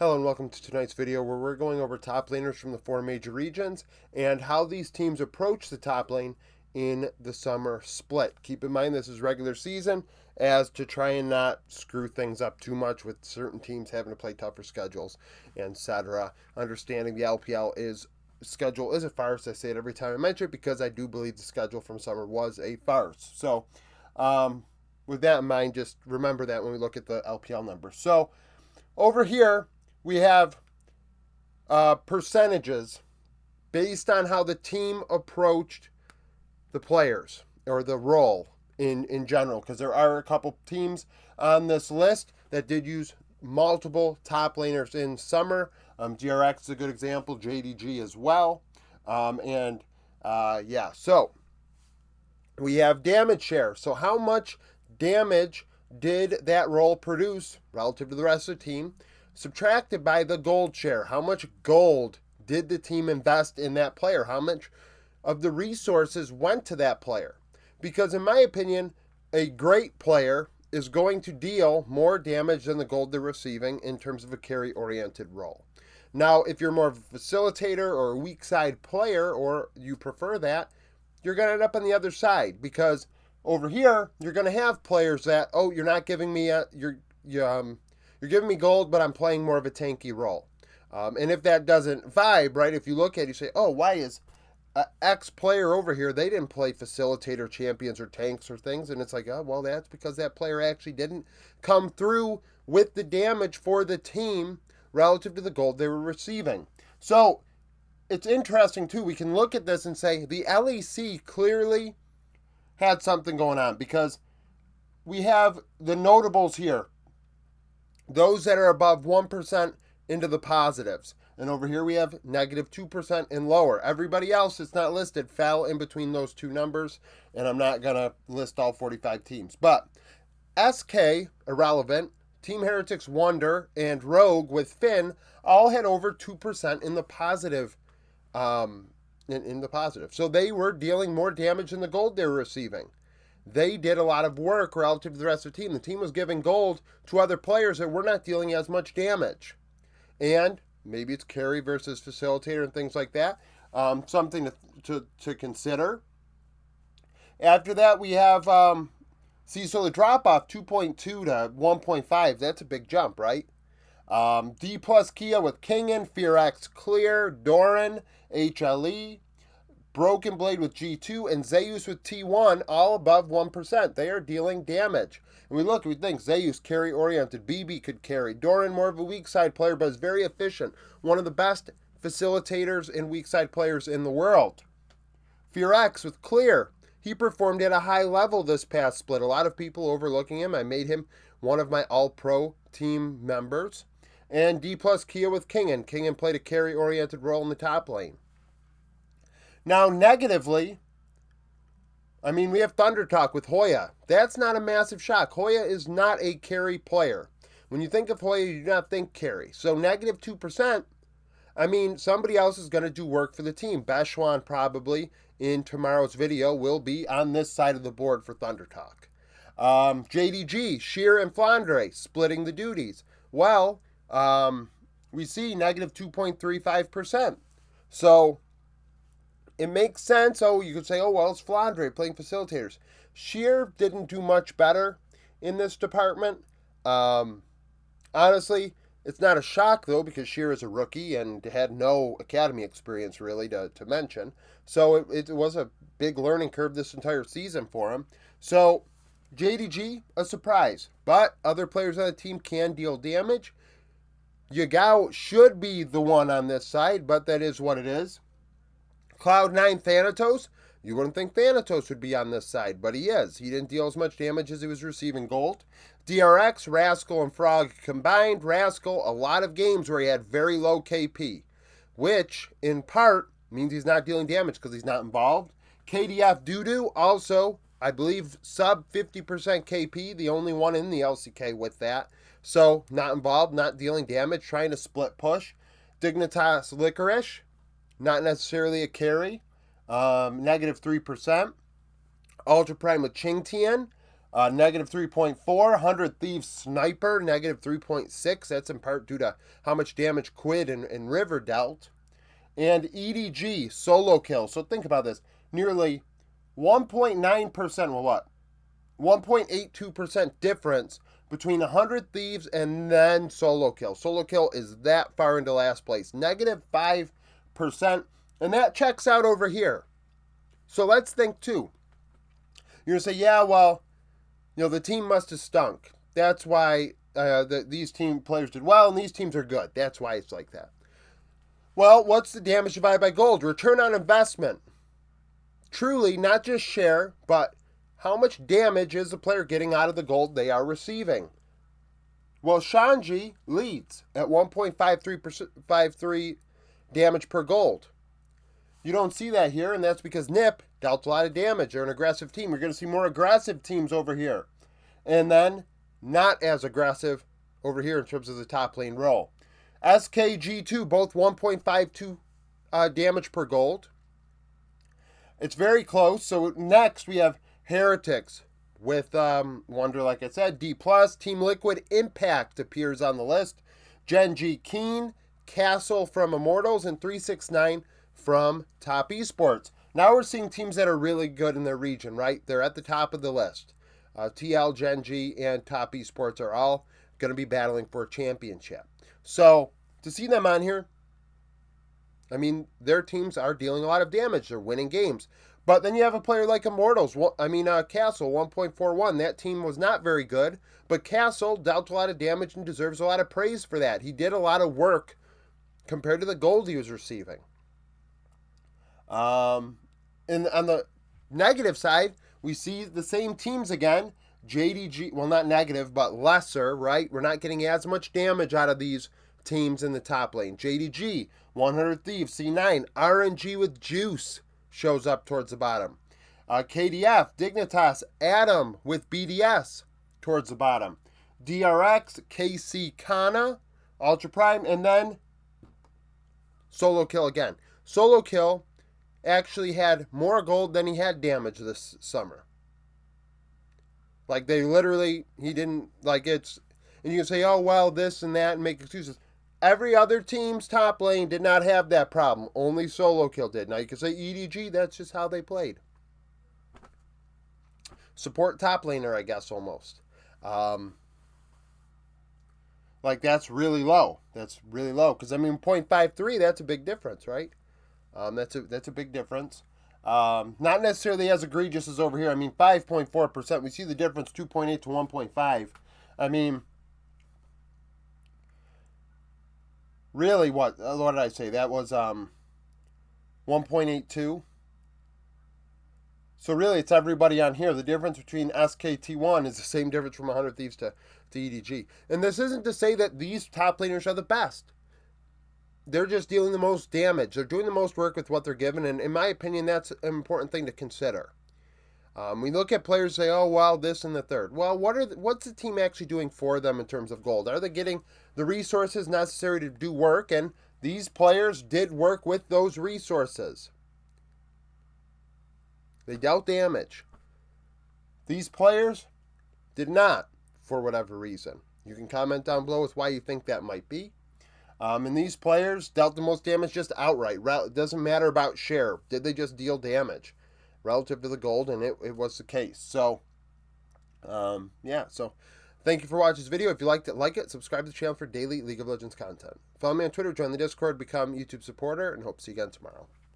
Hello and welcome to tonight's video where we're going over top laners from the four major regions and how these teams approach the top lane in the summer split. Keep in mind this is regular season as to try and not screw things up too much with certain teams having to play tougher schedules, etc. Understanding the LPL schedule is a farce. I say it every time I mention it because I do believe the schedule from summer was a farce. So with that in mind, just remember that when we look at the LPL numbers. So over here, we have percentages based on how the team approached the players or the role in general, because there are a couple teams on this list that did use multiple top laners in summer. GRX is a good example, JDG as well. So we have damage share. So how much damage did that role produce relative to the rest of the team? Subtracted by the gold share. How much gold did the team invest in that player? How much of the resources went to that player? Because in my opinion, a great player is going to deal more damage than the gold they're receiving in terms of a carry-oriented role. Now, if you're more of a facilitator or a weak side player, or you prefer that, you're going to end up on the other side, because over here, you're going to have players that, you're not giving me you're giving me gold, but I'm playing more of a tanky role. And if that doesn't vibe, right, if you look at it, you say, why is X player over here, they didn't play facilitator champions or tanks or things. And it's like, that's because that player actually didn't come through with the damage for the team relative to the gold they were receiving. So it's interesting, too. We can look at this and say the LEC clearly had something going on, because we have the notables here. Those that are above 1% into the positives. And over here we have negative 2% and lower. Everybody else that's not listed fell in between those two numbers. And I'm not going to list all 45 teams. But SK, Irrelevant, Team Heretics Wonder, and Rogue with Finn all had over 2% in the positive. In the positive. So they were dealing more damage than the gold they were receiving. They did a lot of work relative to the rest of the team. The team was giving gold to other players that were not dealing as much damage. And maybe it's carry versus facilitator and things like that. Something to consider. After that, we have, so the drop-off, 2.2 to 1.5. That's a big jump, right? D plus Kia with Kingen, FearX Clear, Doran, HLE, Broken Blade with G2, and Zeus with T1, all above 1%. They are dealing damage. And we think Zeus carry-oriented. BB could carry. Doran, more of a weak side player, but is very efficient. One of the best facilitators and weak side players in the world. FearX with Clear. He performed at a high level this past split. A lot of people overlooking him. I made him one of my all-pro team members. And D plus Kia with Kingen. Kingen played a carry-oriented role in the top lane. Now, negatively, we have Thunder Talk with Hoya. That's not a massive shock. Hoya is not a carry player. When you think of Hoya, you do not think carry. So negative 2%, somebody else is going to do work for the team. Beshwan probably in tomorrow's video will be on this side of the board for Thunder Talk. JDG, Sheer, and Flandre splitting the duties. Well, we see negative 2.35%. So it makes sense. You could say, it's Flandre playing facilitators. Sheer didn't do much better in this department. Honestly, it's not a shock, though, because Sheer is a rookie and had no academy experience, really, to mention. So it was a big learning curve this entire season for him. So JDG, a surprise. But other players on the team can deal damage. Yagao should be the one on this side, but that is what it is. Cloud9 Thanatos, you wouldn't think Thanatos would be on this side, but he is. He didn't deal as much damage as he was receiving gold. DRX, Rascal, and Frog combined. Rascal, a lot of games where he had very low KP, which in part means he's not dealing damage because he's not involved. KDF Doodoo, also, I believe, sub 50% KP, the only one in the LCK with that. So, not involved, not dealing damage, trying to split push. Dignitas Licorice, not necessarily a carry, negative 3%. Ultra Prime with Ching Tian, Negative 3.4. 100 Thieves Sniper, negative 3.6. That's in part due to how much damage Quid and River dealt. And EDG, solo kill. So think about this. Nearly 1.9%, well, what? 1.82% difference between 100 Thieves and then solo kill. Solo kill is that far into last place. Negative 5%. And that checks out over here. So let's think too. You're going to say, yeah, well, the team must have stunk. That's why these team players did well, and these teams are good. That's why it's like that. Well, what's the damage divided by gold? Return on investment. Truly, not just share, but how much damage is the player getting out of the gold they are receiving? Well, Shanji leads at 1.53 damage per gold. You don't see that here, and that's because Nip dealt a lot of damage. They're an aggressive team. You're going to see more aggressive teams over here. And then not as aggressive over here in terms of the top lane role. SKG2, both 1.52 damage per gold. It's very close. So next we have Heretics with Wonder, like I said, D+. Team Liquid Impact appears on the list. Genji Keen, Castle from Immortals, and 369 from Top Esports. Now we're seeing teams that are really good in their region, right? They're at the top of the list. TL, Genji, and Top Esports are all going to be battling for a championship. So to see them on here, I mean, their teams are dealing a lot of damage. They're winning games. But then you have a player like Immortals, Castle, 1.41. That team was not very good, but Castle dealt a lot of damage and deserves a lot of praise for that. He did a lot of work compared to the gold he was receiving. And on the negative side, we see the same teams again. JDG, well, not negative, but lesser, right? We're not getting as much damage out of these teams in the top lane. JDG, 100 Thieves, C9. RNG with Juice shows up towards the bottom. KDF, Dignitas, Adam with BDS towards the bottom. DRX, KC Kana, Ultra Prime, and then Solo Kill again. Solo Kill actually had more gold than he had damage this summer. Like, they literally, he didn't, like, it's, and you can say, oh, well, this and that, and make excuses. Every other team's top lane did not have that problem. Only Solo Kill did. Now, you can say EDG, that's just how they played. Support top laner, I guess, almost. Like, that's really low. That's really low. Because, I mean, 0.53, that's a big difference, right? That's a big difference. Not necessarily as egregious as over here. I mean, 5.4%. We see the difference, 2.8 to 1.5. I mean, really, what did I say? That was 1.82. So really, it's everybody on here. The difference between SKT1 is the same difference from 100 Thieves to EDG. And this isn't to say that these top laners are the best. They're just dealing the most damage. They're doing the most work with what they're given, and in my opinion, that's an important thing to consider. We look at players and say, oh, well, this and the third. Well, what's the team actually doing for them in terms of gold? Are they getting the resources necessary to do work? And these players did work with those resources. They dealt damage. These players did not, for whatever reason. You can comment down below with why you think that might be. And these players dealt the most damage just outright. It doesn't matter about share. Did they just deal damage relative to the gold? And it was the case. So, yeah. So, thank you for watching this video. If you liked it, like it. Subscribe to the channel for daily League of Legends content. Follow me on Twitter. Join the Discord. Become a YouTube supporter. And hope to see you again tomorrow.